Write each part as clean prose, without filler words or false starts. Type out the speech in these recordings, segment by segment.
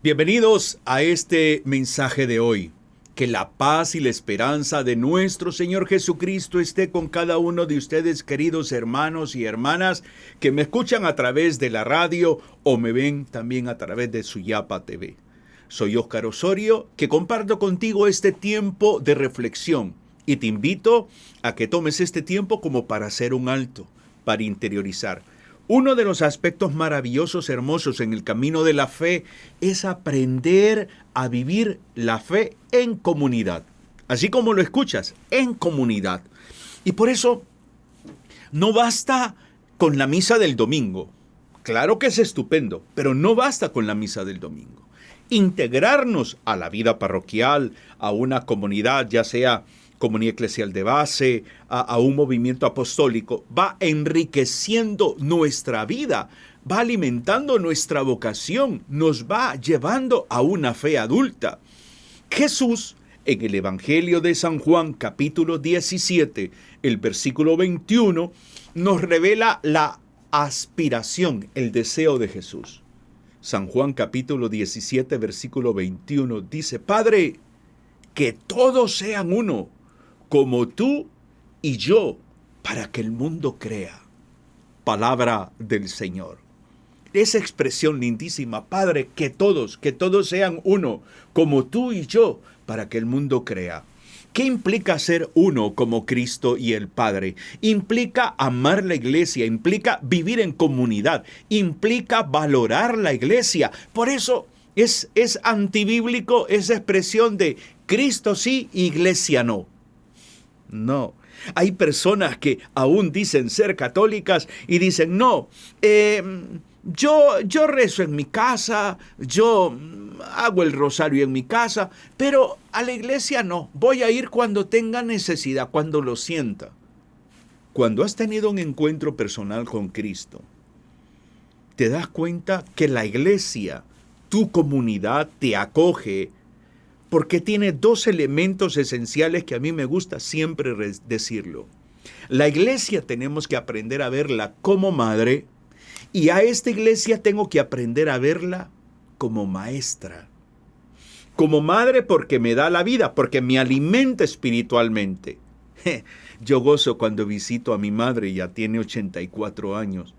Bienvenidos a este mensaje de hoy. Que la paz y la esperanza de nuestro Señor Jesucristo esté con cada uno de ustedes, queridos hermanos y hermanas, que me escuchan a través de la radio o me ven también a través de Suyapa TV. Soy Óscar Osorio, que comparto contigo este tiempo de reflexión y te invito a que tomes este tiempo como para hacer un alto, para interiorizar. Uno de los aspectos maravillosos, hermosos en el camino de la fe es aprender a vivir la fe en comunidad. Así como lo escuchas, en comunidad. Y por eso no basta con la misa del domingo. Claro que es estupendo, pero no basta con la misa del domingo. Integrarnos a la vida parroquial, a una comunidad, ya sea comunidad eclesial de base, a un movimiento apostólico, va enriqueciendo nuestra vida, va alimentando nuestra vocación, nos va llevando a una fe adulta. Jesús, en el Evangelio de San Juan, capítulo 17, el versículo 21, nos revela la aspiración, el deseo de Jesús. San Juan, capítulo 17, versículo 21, dice: Padre, que todos sean uno, como tú y yo, para que el mundo crea. Palabra del Señor. Esa expresión lindísima: Padre, que todos sean uno, como tú y yo, para que el mundo crea. ¿Qué implica ser uno como Cristo y el Padre? Implica amar la iglesia, implica vivir en comunidad, implica valorar la iglesia. Por eso es antibíblico esa expresión de Cristo sí, iglesia no. No, hay personas que aún dicen ser católicas y dicen, no, yo rezo en mi casa, yo hago el rosario en mi casa, pero a la iglesia no, voy a ir cuando tenga necesidad, cuando lo sienta. Cuando has tenido un encuentro personal con Cristo, te das cuenta que la iglesia, tu comunidad, te acoge, porque tiene dos elementos esenciales que a mí me gusta siempre decirlo. La iglesia tenemos que aprender a verla como madre, y a esta iglesia tengo que aprender a verla como maestra. Como madre porque me da la vida, porque me alimenta espiritualmente. Yo gozo cuando visito a mi madre, ya tiene 84 años.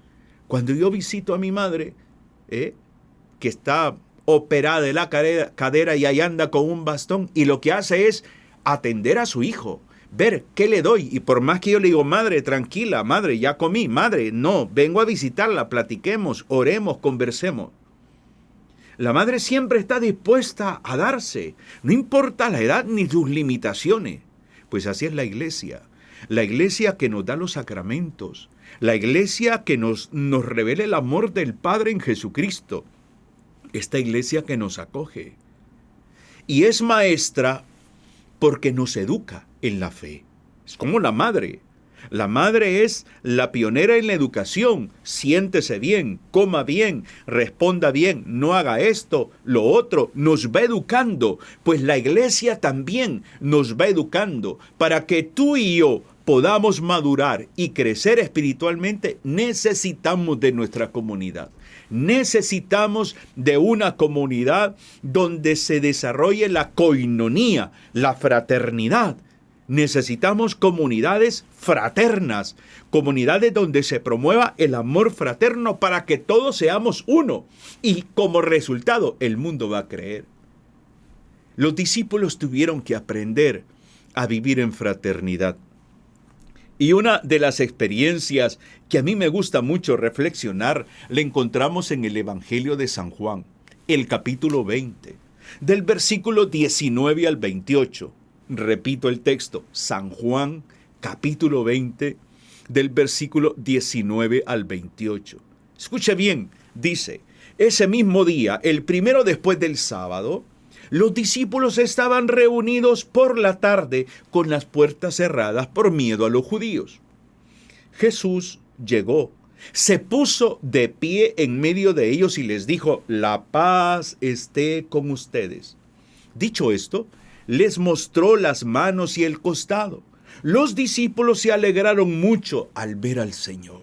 Cuando yo visito a mi madre, que está operada de la cadera y ahí anda con un bastón, y lo que hace es atender a su hijo, ver qué le doy. Y por más que yo le digo, madre, tranquila, madre, ya comí, madre, no, vengo a visitarla, platiquemos, oremos, conversemos. La madre siempre está dispuesta a darse, no importa la edad ni sus limitaciones. Pues así es la iglesia que nos da los sacramentos, la iglesia que nos revela el amor del Padre en Jesucristo. Esta iglesia que nos acoge. Y es maestra porque nos educa en la fe. Es como la madre. La madre es la pionera en la educación. Siéntese bien, coma bien, responda bien, no haga esto, lo otro. Nos va educando. Pues la iglesia también nos va educando. Para que tú y yo podamos madurar y crecer espiritualmente, necesitamos de nuestra comunidad. Necesitamos de una comunidad donde se desarrolle la koinonía, la fraternidad. Necesitamos comunidades fraternas, comunidades donde se promueva el amor fraterno para que todos seamos uno. Y como resultado, el mundo va a creer. Los discípulos tuvieron que aprender a vivir en fraternidad. Y una de las experiencias que a mí me gusta mucho reflexionar, la encontramos en el Evangelio de San Juan, el capítulo 20, del versículo 19 al 28. Repito el texto, San Juan, capítulo 20, del versículo 19 al 28. Escuche bien, dice: ese mismo día, el primero después del sábado, los discípulos estaban reunidos por la tarde con las puertas cerradas por miedo a los judíos. Jesús llegó, se puso de pie en medio de ellos y les dijo: la paz esté con ustedes. Dicho esto, les mostró las manos y el costado. Los discípulos se alegraron mucho al ver al Señor.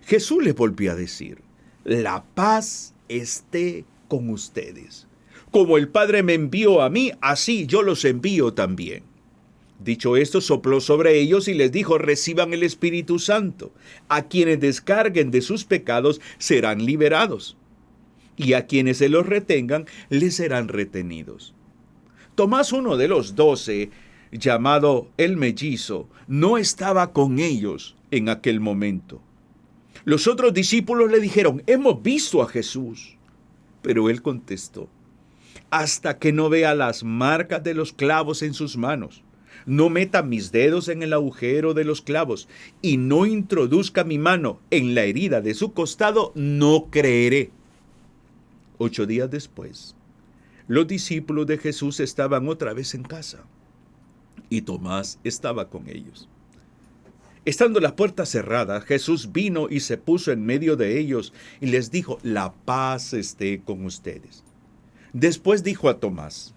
Jesús les volvió a decir: la paz esté con ustedes. Como el Padre me envió a mí, así yo los envío también. Dicho esto, sopló sobre ellos y les dijo: reciban el Espíritu Santo. A quienes descarguen de sus pecados serán liberados, y a quienes se los retengan les serán retenidos. Tomás, uno de los 12, llamado el mellizo, no estaba con ellos en aquel momento. Los otros discípulos le dijeron: hemos visto a Jesús. Pero él contestó: hasta que no vea las marcas de los clavos en sus manos, no meta mis dedos en el agujero de los clavos y no introduzca mi mano en la herida de su costado, no creeré. 8 días después, los discípulos de Jesús estaban otra vez en casa y Tomás estaba con ellos. Estando las puertas cerradas, Jesús vino y se puso en medio de ellos y les dijo: la paz esté con ustedes. Después dijo a Tomás: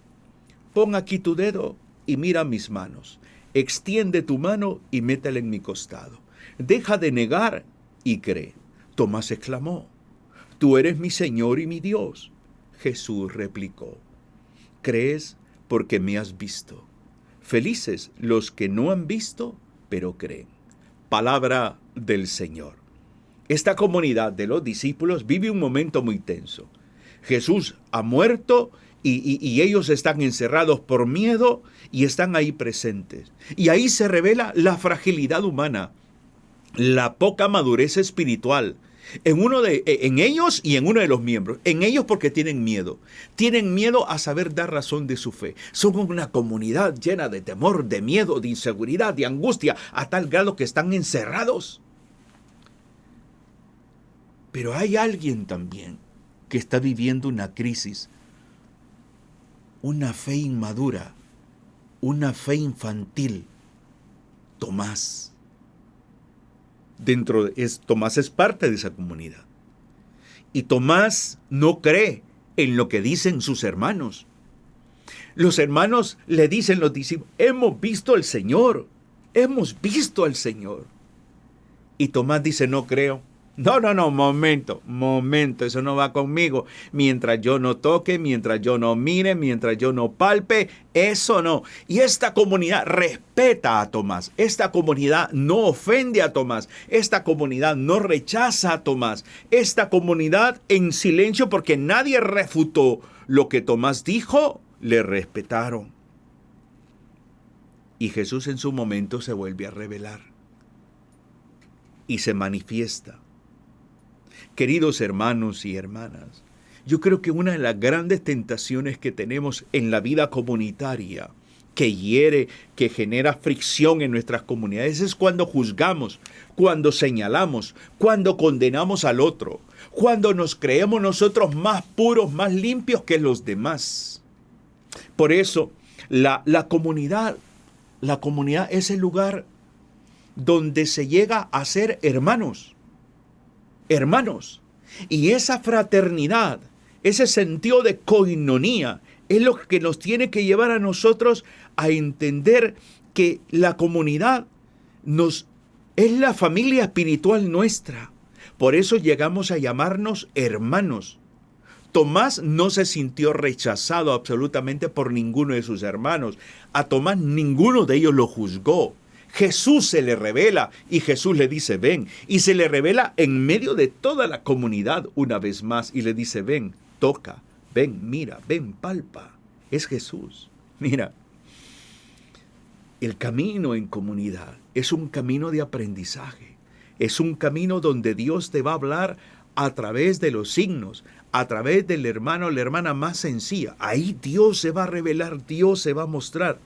pon aquí tu dedo y mira mis manos. Extiende tu mano y métela en mi costado. Deja de negar y cree. Tomás exclamó: tú eres mi Señor y mi Dios. Jesús replicó: crees porque me has visto. Felices los que no han visto, pero creen. Palabra del Señor. Esta comunidad de los discípulos vive un momento muy tenso. Jesús ha muerto y ellos están encerrados por miedo y están ahí presentes. Y ahí se revela la fragilidad humana, la poca madurez espiritual en ellos y en uno de los miembros. En ellos porque tienen miedo a saber dar razón de su fe. Son una comunidad llena de temor, de miedo, de inseguridad, de angustia, a tal grado que están encerrados. Pero hay alguien también que está viviendo una crisis, una fe inmadura, una fe infantil. Tomás. Tomás es parte de esa comunidad. Y Tomás no cree en lo que dicen sus hermanos. Los hermanos le dicen, los discípulos: hemos visto al Señor, hemos visto al Señor. Y Tomás dice: no creo. No, momento, eso no va conmigo. Mientras yo no toque, mientras yo no mire, mientras yo no palpe, eso no. Y esta comunidad respeta a Tomás. Esta comunidad no ofende a Tomás. Esta comunidad no rechaza a Tomás. Esta comunidad en silencio, porque nadie refutó lo que Tomás dijo, le respetaron. Y Jesús en su momento se vuelve a revelar y se manifiesta. Queridos hermanos y hermanas, yo creo que una de las grandes tentaciones que tenemos en la vida comunitaria, que hiere, que genera fricción en nuestras comunidades, es cuando juzgamos, cuando señalamos, cuando condenamos al otro, cuando nos creemos nosotros más puros, más limpios que los demás. Por eso, la comunidad es el lugar donde se llega a ser hermanos. Y esa fraternidad, ese sentido de coinonía, es lo que nos tiene que llevar a nosotros a entender que la comunidad es la familia espiritual nuestra. Por eso llegamos a llamarnos hermanos. Tomás no se sintió rechazado absolutamente por ninguno de sus hermanos. A Tomás ninguno de ellos lo juzgó. Jesús se le revela y Jesús le dice: ven. Y se le revela en medio de toda la comunidad una vez más y le dice: ven, toca, ven, mira, ven, palpa. Es Jesús. Mira, el camino en comunidad es un camino de aprendizaje. Es un camino donde Dios te va a hablar a través de los signos, a través del hermano o la hermana más sencilla. Ahí Dios se va a revelar, Dios se va a mostrar.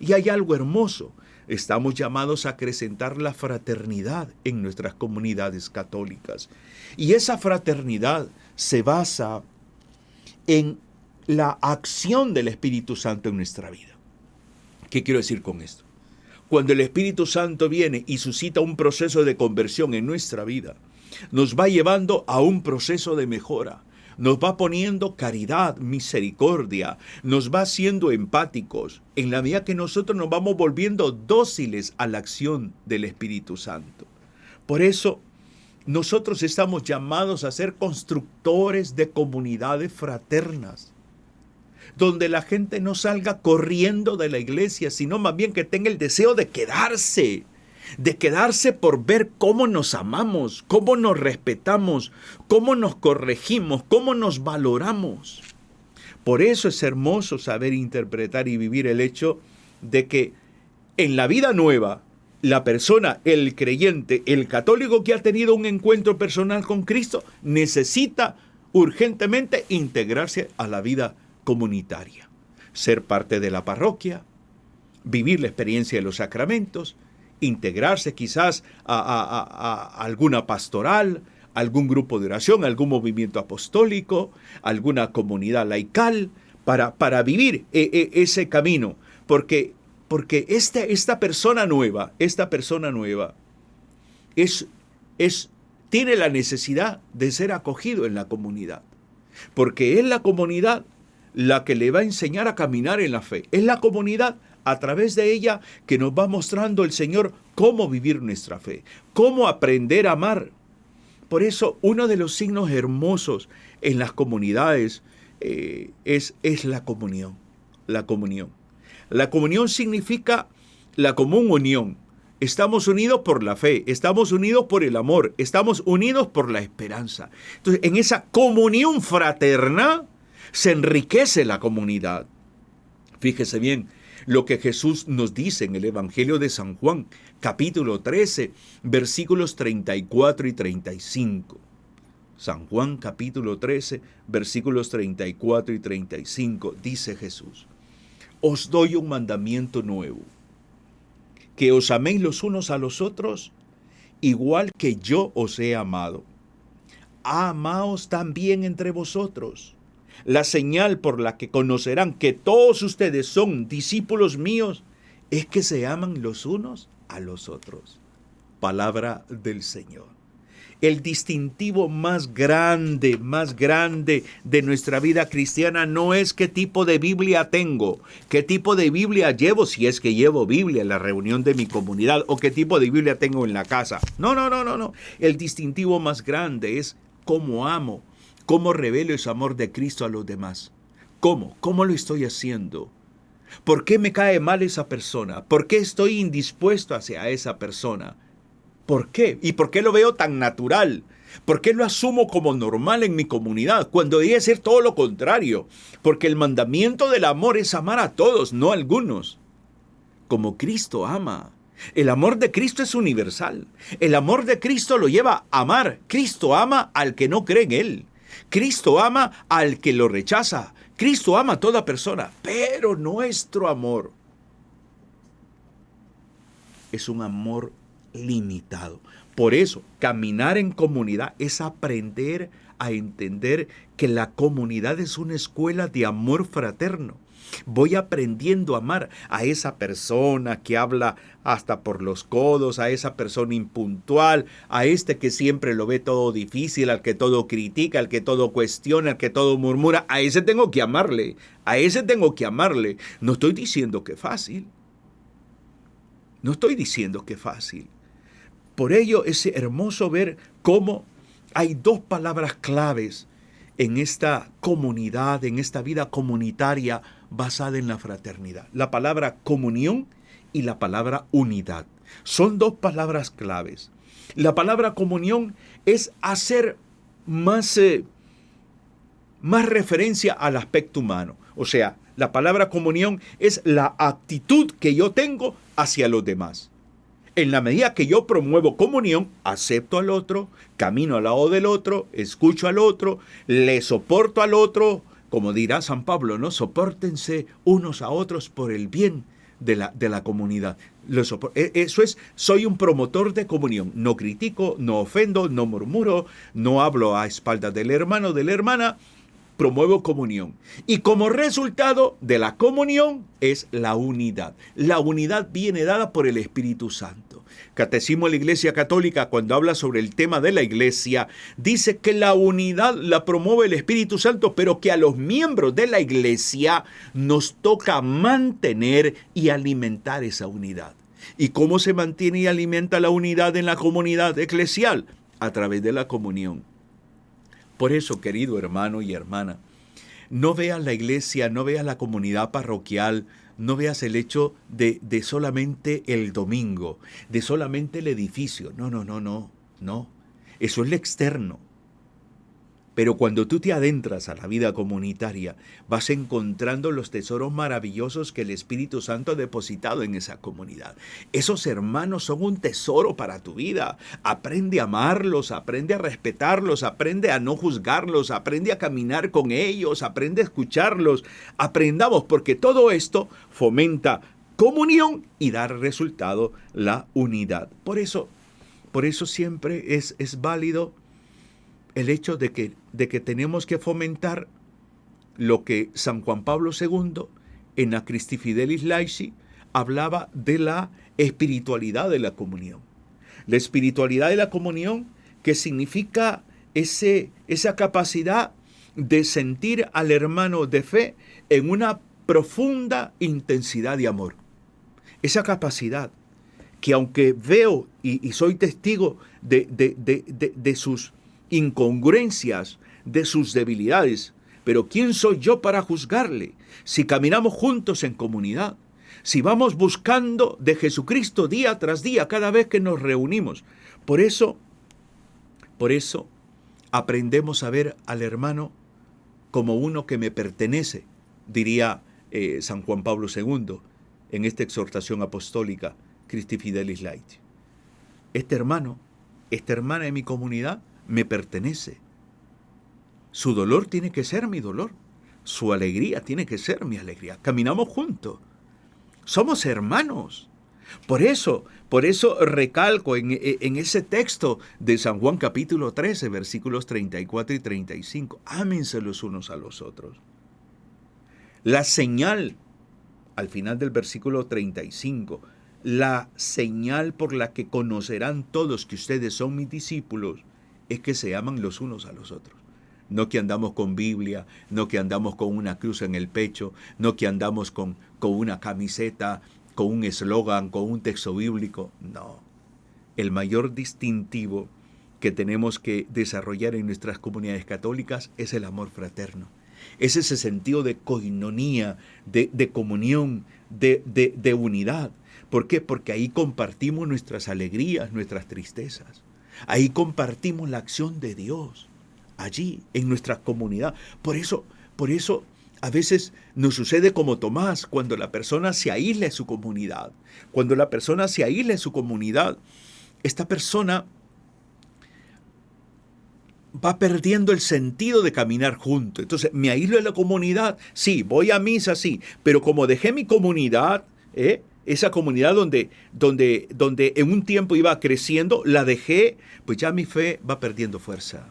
Y hay algo hermoso. Estamos llamados a acrecentar la fraternidad en nuestras comunidades católicas. Y esa fraternidad se basa en la acción del Espíritu Santo en nuestra vida. ¿Qué quiero decir con esto? Cuando el Espíritu Santo viene y suscita un proceso de conversión en nuestra vida, nos va llevando a un proceso de mejora. Nos va poniendo caridad, misericordia, nos va haciendo empáticos, en la medida que nosotros nos vamos volviendo dóciles a la acción del Espíritu Santo. Por eso, nosotros estamos llamados a ser constructores de comunidades fraternas, donde la gente no salga corriendo de la iglesia, sino más bien que tenga el deseo de quedarse por ver cómo nos amamos, cómo nos respetamos, cómo nos corregimos, cómo nos valoramos. Por eso es hermoso saber interpretar y vivir el hecho de que en la vida nueva, la persona, el creyente, el católico que ha tenido un encuentro personal con Cristo, necesita urgentemente integrarse a la vida comunitaria, ser parte de la parroquia, vivir la experiencia de los sacramentos, integrarse quizás a alguna pastoral, algún grupo de oración, algún movimiento apostólico, alguna comunidad laical, para vivir ese camino, porque esta persona nueva tiene la necesidad de ser acogido en la comunidad, porque es la comunidad la que le va a enseñar a caminar en la fe. Es la comunidad a través de ella que nos va mostrando el Señor cómo vivir nuestra fe, cómo aprender a amar. Por eso, uno de los signos hermosos en las comunidades es la comunión. La comunión. La comunión significa la común unión. Estamos unidos por la fe, estamos unidos por el amor, estamos unidos por la esperanza. Entonces, en esa comunión fraterna se enriquece la comunidad. Fíjese bien lo que Jesús nos dice en el Evangelio de San Juan, capítulo 13, versículos 34 y 35. San Juan, capítulo 13, versículos 34 y 35, dice Jesús: os doy un mandamiento nuevo, que os améis los unos a los otros, igual que yo os he amado. Amaos también entre vosotros. La señal por la que conocerán que todos ustedes son discípulos míos es que se aman los unos a los otros. Palabra del Señor. El distintivo más grande de nuestra vida cristiana no es qué tipo de Biblia tengo, qué tipo de Biblia llevo, si es que llevo Biblia en la reunión de mi comunidad, o qué tipo de Biblia tengo en la casa. No. El distintivo más grande es cómo amo, cómo revelo ese amor de Cristo a los demás. ¿Cómo lo estoy haciendo? ¿Por qué me cae mal esa persona? ¿Por qué estoy indispuesto hacia esa persona? ¿Por qué? ¿Y por qué lo veo tan natural? ¿Por qué lo asumo como normal en mi comunidad cuando debe ser todo lo contrario? Porque el mandamiento del amor es amar a todos, no a algunos. Como Cristo ama. El amor de Cristo es universal. El amor de Cristo lo lleva a amar. Cristo ama al que no cree en Él. Cristo ama al que lo rechaza. Cristo ama a toda persona. Pero nuestro amor es un amor limitado. Por eso, caminar en comunidad es aprender a entender que la comunidad es una escuela de amor fraterno. Voy aprendiendo a amar a esa persona que habla hasta por los codos, a esa persona impuntual, a este que siempre lo ve todo difícil, al que todo critica, al que todo cuestiona, al que todo murmura. A ese tengo que amarle, No estoy diciendo que es fácil. Por ello es hermoso ver cómo hay dos palabras claves en esta comunidad, en esta vida comunitaria basada en la fraternidad. La palabra comunión y la palabra unidad. Son dos palabras claves. La palabra comunión es hacer más referencia al aspecto humano. O sea, la palabra comunión es la actitud que yo tengo hacia los demás. En la medida que yo promuevo comunión, acepto al otro, camino al lado del otro, escucho al otro, le soporto al otro, como dirá San Pablo, ¿no? Sopórtense unos a otros por el bien de la comunidad. Eso es, soy un promotor de comunión. No critico, no ofendo, no murmuro, no hablo a espaldas del hermano, de la hermana. Promuevo comunión. Y como resultado de la comunión es la unidad. La unidad viene dada por el Espíritu Santo. Catecismo de la Iglesia Católica, cuando habla sobre el tema de la Iglesia, dice que la unidad la promueve el Espíritu Santo, pero que a los miembros de la Iglesia nos toca mantener y alimentar esa unidad. ¿Y cómo se mantiene y alimenta la unidad en la comunidad eclesial? a través de la comunión. Por eso, querido hermano y hermana, no veas la iglesia, no veas la comunidad parroquial, no veas el hecho de solamente el domingo, de solamente el edificio. No. Eso es lo externo. Pero cuando tú te adentras a la vida comunitaria, vas encontrando los tesoros maravillosos que el Espíritu Santo ha depositado en esa comunidad. Esos hermanos son un tesoro para tu vida. Aprende a amarlos, aprende a respetarlos, aprende a no juzgarlos, aprende a caminar con ellos, aprende a escucharlos. Aprendamos, porque todo esto fomenta comunión y da resultado la unidad. Por eso siempre es válido el hecho de que tenemos que fomentar lo que San Juan Pablo II en la Christi Fidelis Laici hablaba de la espiritualidad de la comunión. La espiritualidad de la comunión, que significa esa capacidad de sentir al hermano de fe en una profunda intensidad de amor. Esa capacidad que, aunque veo y soy testigo de sus incongruencias, de sus debilidades, pero ¿quién soy yo para juzgarle? Si caminamos juntos en comunidad, si vamos buscando de Jesucristo día tras día, cada vez que nos reunimos. Por eso aprendemos a ver al hermano como uno que me pertenece, diría San Juan Pablo II en esta exhortación apostólica Christi Fidelis Laici. Este hermano, esta hermana de mi comunidad me pertenece. Su dolor tiene que ser mi dolor. Su alegría tiene que ser mi alegría. Caminamos juntos. Somos hermanos. Por eso recalco en ese texto de San Juan capítulo 13, versículos 34 y 35. Ámense los unos a los otros. La señal, al final del versículo 35, la señal por la que conocerán todos que ustedes son mis discípulos, es que se aman los unos a los otros. No que andamos con Biblia, no que andamos con una cruz en el pecho, no que andamos con una camiseta, con un eslogan, con un texto bíblico. No. El mayor distintivo que tenemos que desarrollar en nuestras comunidades católicas es el amor fraterno. Es ese sentido de coinonía, de comunión, de unidad. ¿Por qué? Porque ahí compartimos nuestras alegrías, nuestras tristezas. Ahí compartimos la acción de Dios, allí, en nuestra comunidad. Por eso, a veces nos sucede como Tomás, cuando la persona se aísla de su comunidad. Cuando la persona se aísla de su comunidad, esta persona va perdiendo el sentido de caminar junto. Entonces, me aíslo de la comunidad, sí, voy a misa, sí, pero como dejé mi comunidad, esa comunidad donde en un tiempo iba creciendo, la dejé, pues ya mi fe va perdiendo fuerza.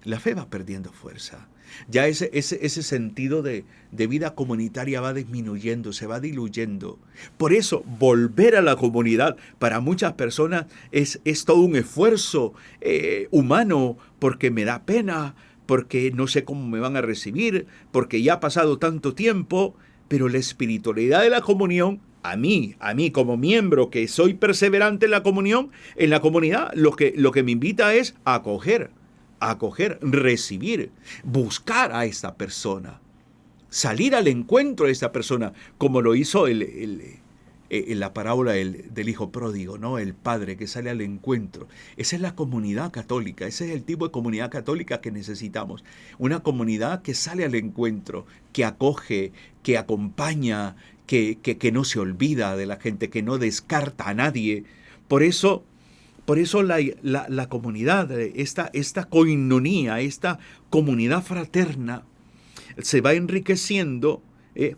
La fe va perdiendo fuerza. Ya ese sentido de vida comunitaria va disminuyendo, se va diluyendo. Por eso, volver a la comunidad para muchas personas es todo un esfuerzo humano, porque me da pena, porque no sé cómo me van a recibir, porque ya ha pasado tanto tiempo, pero la espiritualidad de la comunión, a mí como miembro que soy perseverante en la comunión, en la comunidad, lo que me invita es a acoger, recibir, buscar a esta persona, salir al encuentro de esta persona, como lo hizo en la parábola del hijo pródigo, ¿no? El padre que sale al encuentro. Esa es la comunidad católica, ese es el tipo de comunidad católica que necesitamos. Una comunidad que sale al encuentro, que acoge, que acompaña, que no se olvida de la gente, que no descarta a nadie. Por eso la comunidad, esta coinonía, esta comunidad fraterna, se va enriqueciendo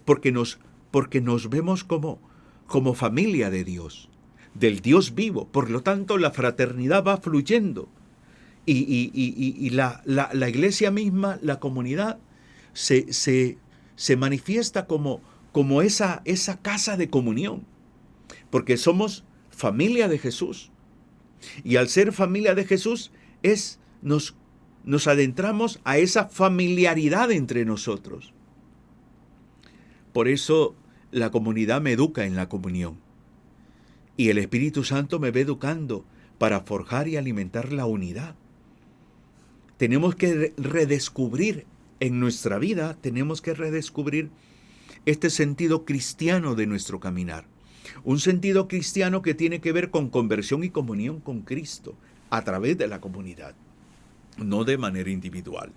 porque nos vemos como familia de Dios, del Dios vivo. Por lo tanto, la fraternidad va fluyendo. Y la iglesia misma, la comunidad, se manifiesta como esa casa de comunión. Porque somos familia de Jesús. Y al ser familia de Jesús, nos adentramos a esa familiaridad entre nosotros. Por eso la comunidad me educa en la comunión. Y el Espíritu Santo me va educando para forjar y alimentar la unidad. Tenemos que redescubrir en nuestra vida, tenemos que redescubrir este sentido cristiano de nuestro caminar. Un sentido cristiano que tiene que ver con conversión y comunión con Cristo a través de la comunidad, no de manera individual.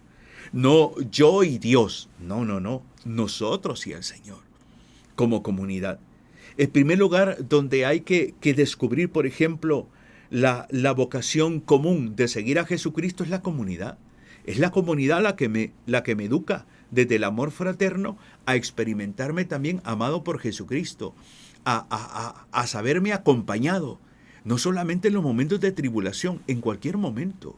No yo y Dios, no, nosotros y el Señor, como comunidad. En primer lugar, donde hay que descubrir, por ejemplo, la vocación común de seguir a Jesucristo es la comunidad. Es la comunidad la que me educa desde el amor fraterno a experimentarme también amado por Jesucristo, a saberme acompañado, no solamente en los momentos de tribulación, en cualquier momento.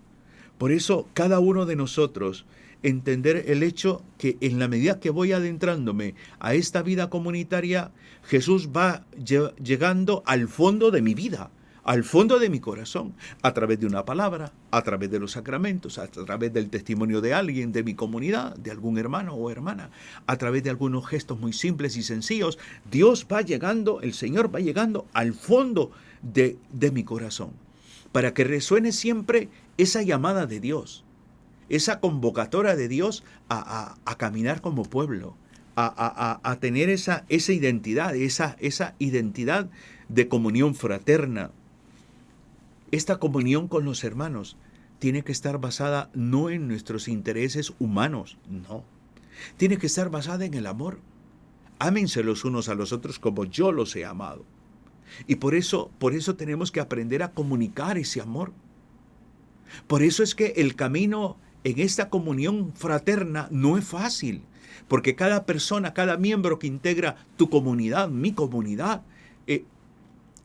Por eso, cada uno de nosotros entender el hecho que en la medida que voy adentrándome a esta vida comunitaria, Jesús va llegando al fondo de mi vida, al fondo de mi corazón, a través de una palabra, a través de los sacramentos, a través del testimonio de alguien, de mi comunidad, de algún hermano o hermana, a través de algunos gestos muy simples y sencillos. Dios va llegando, el Señor va llegando al fondo de mi corazón, para que resuene siempre esa llamada de Dios, esa convocatoria de Dios a caminar como pueblo, a tener esa identidad, esa identidad de comunión fraterna. Esta comunión con los hermanos tiene que estar basada no en nuestros intereses humanos, no. Tiene que estar basada en el amor. Ámense los unos a los otros como yo los he amado. Y por eso tenemos que aprender a comunicar ese amor. Por eso es que el camino en esta comunión fraterna no es fácil, porque cada persona, cada miembro que integra tu comunidad, mi comunidad,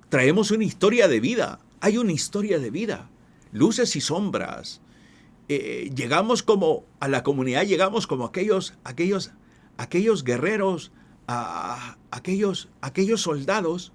traemos una historia de vida. Hay una historia de vida, luces y sombras. Llegamos como a la comunidad, llegamos como aquellos guerreros, aquellos soldados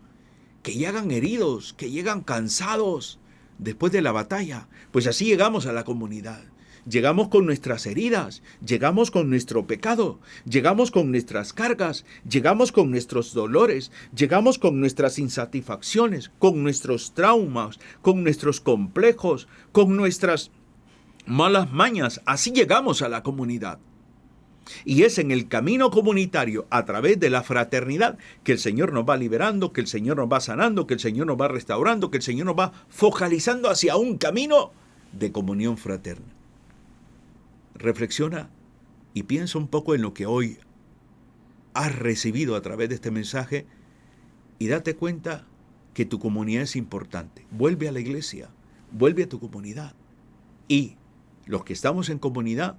que llegan heridos, que llegan cansados después de la batalla. Pues así llegamos a la comunidad. Llegamos con nuestras heridas, llegamos con nuestro pecado, llegamos con nuestras cargas, llegamos con nuestros dolores, llegamos con nuestras insatisfacciones, con nuestros traumas, con nuestros complejos, con nuestras malas mañas. Así llegamos a la comunidad. Y es en el camino comunitario, a través de la fraternidad, que el Señor nos va liberando, que el Señor nos va sanando, que el Señor nos va restaurando, que el Señor nos va focalizando hacia un camino de comunión fraterna. Reflexiona y piensa un poco en lo que hoy has recibido a través de este mensaje y date cuenta que tu comunidad es importante. Vuelve a la iglesia, vuelve a tu comunidad. Y los que estamos en comunidad,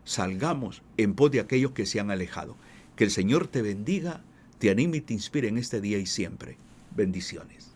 salgamos en pos de aquellos que se han alejado. Que el Señor te bendiga, te anime y te inspire en este día y siempre. Bendiciones.